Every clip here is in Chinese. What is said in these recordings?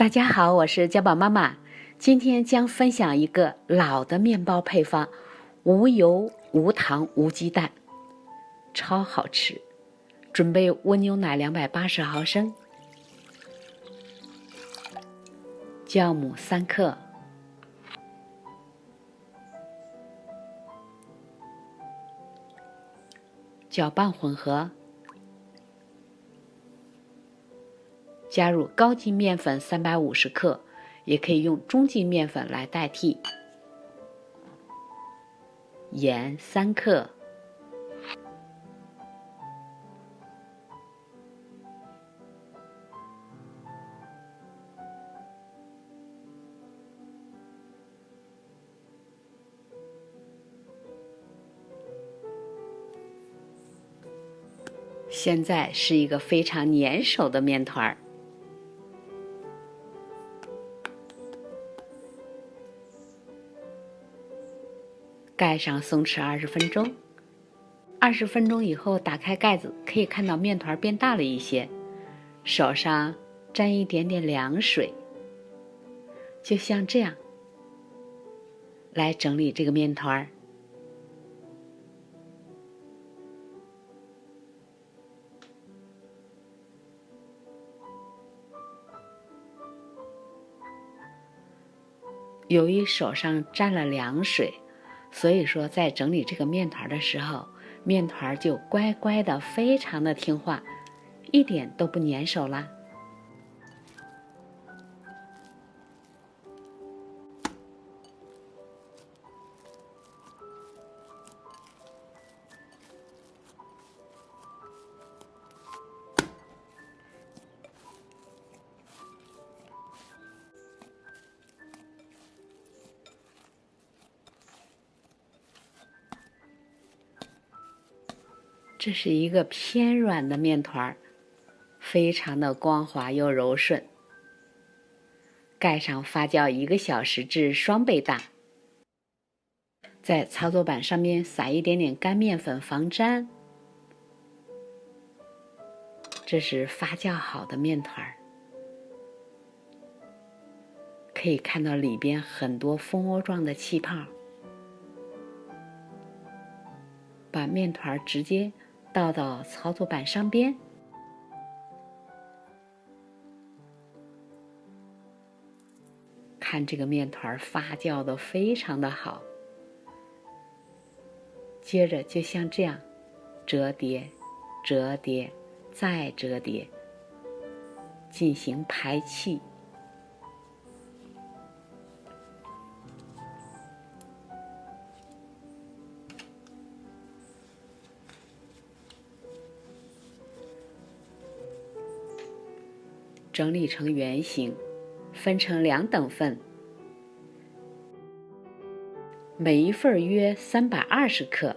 大家好，我是家宝妈妈，今天将分享一个老的面包配方，无油、无糖、无鸡蛋，超好吃。准备温牛奶280毫升，酵母3克，搅拌混合，加入高筋面粉350克，也可以用中筋面粉来代替，盐3克，现在是一个非常粘手的面团，盖上松弛20分钟。20分钟以后打开盖子，可以看到面团变大了一些，手上沾一点点凉水，就像这样来整理这个面团。由于手上沾了凉水，所以说在整理这个面团的时候，面团就乖乖的，非常的听话，一点都不粘手啦。这是一个偏软的面团，非常的光滑又柔顺。盖上发酵1个小时至双倍大。在操作板上面撒一点点干面粉防粘。这是发酵好的面团，可以看到里边很多蜂窝状的气泡。把面团直接倒到操作板上边，看这个面团发酵的非常的好。接着就像这样折叠、折叠、再折叠，进行排气。整理成圆形，分成2等份，每一份约320克。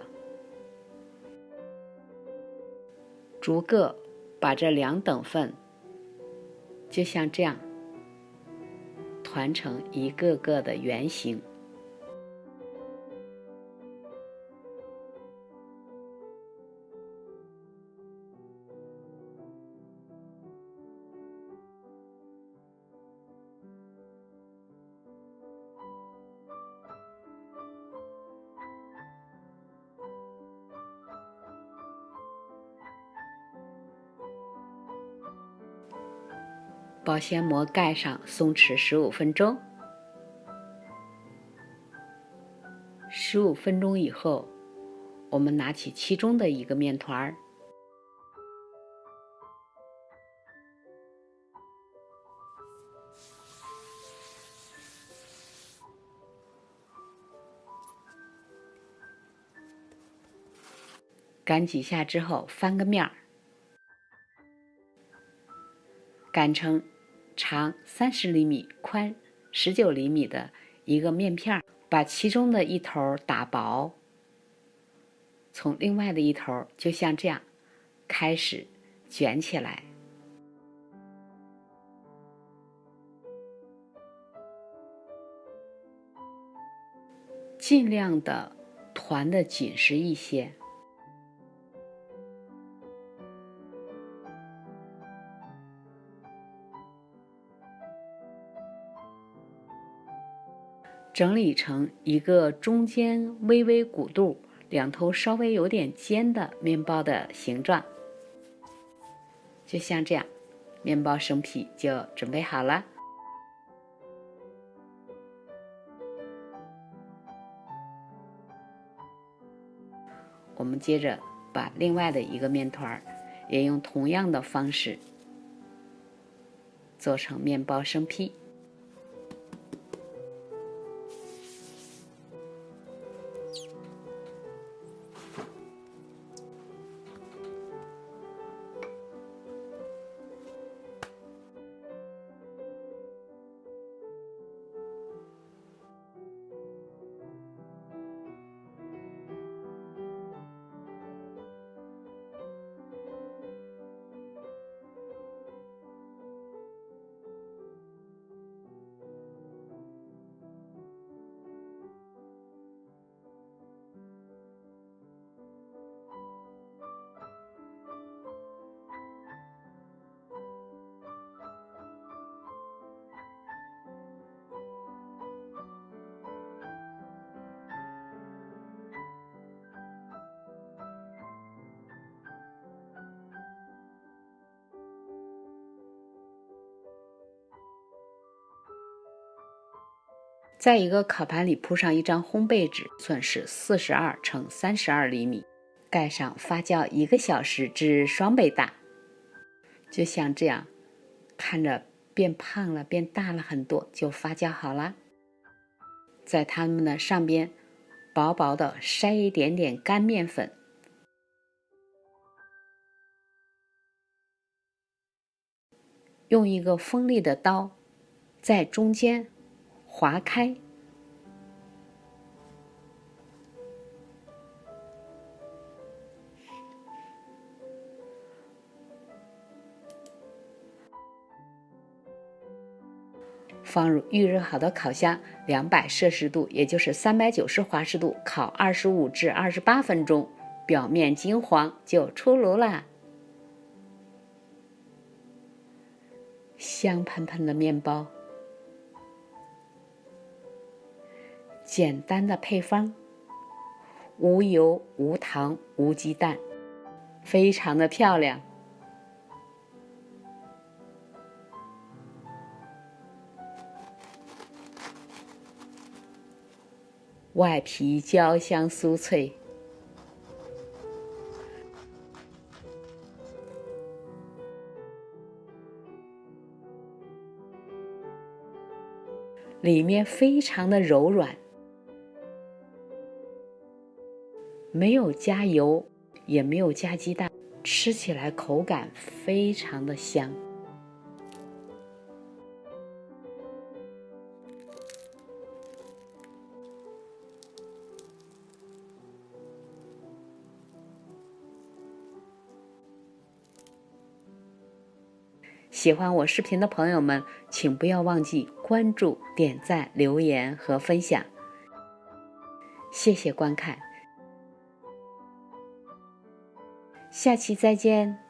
逐个把这2等份就像这样团成一个个的圆形。保鲜膜盖上，松弛15分钟。15分钟以后，我们拿起其中的一个面团，擀几下之后翻个面儿，擀成长30厘米、宽19厘米的一个面片，把其中的一头打薄，从另外的一头就像这样开始卷起来，尽量的团的紧实一些。整理成一个中间微微鼓肚，两头稍微有点尖的面包的形状。就像这样，面包生坯就准备好了。我们接着把另外的一个面团也用同样的方式做成面包生坯。在一个烤盘里铺上一张烘焙纸，尺寸是42乘32厘米，盖上发酵1个小时至双倍大。就像这样，看着变胖了，变大了很多，就发酵好了。在它们的上边薄薄的筛一点点干面粉，用一个锋利的刀在中间划开，放入预热好的烤箱200摄氏度，也就是390华氏度，烤25至28分钟，表面金黄就出炉啦。香喷喷的面包，简单的配方，无油、无糖、无鸡蛋，非常的漂亮。外皮焦香酥脆，里面非常的柔软，没有加油，也没有加鸡蛋，吃起来口感非常的香。喜欢我视频的朋友们，请不要忘记关注、点赞、留言和分享。谢谢观看，下期再见。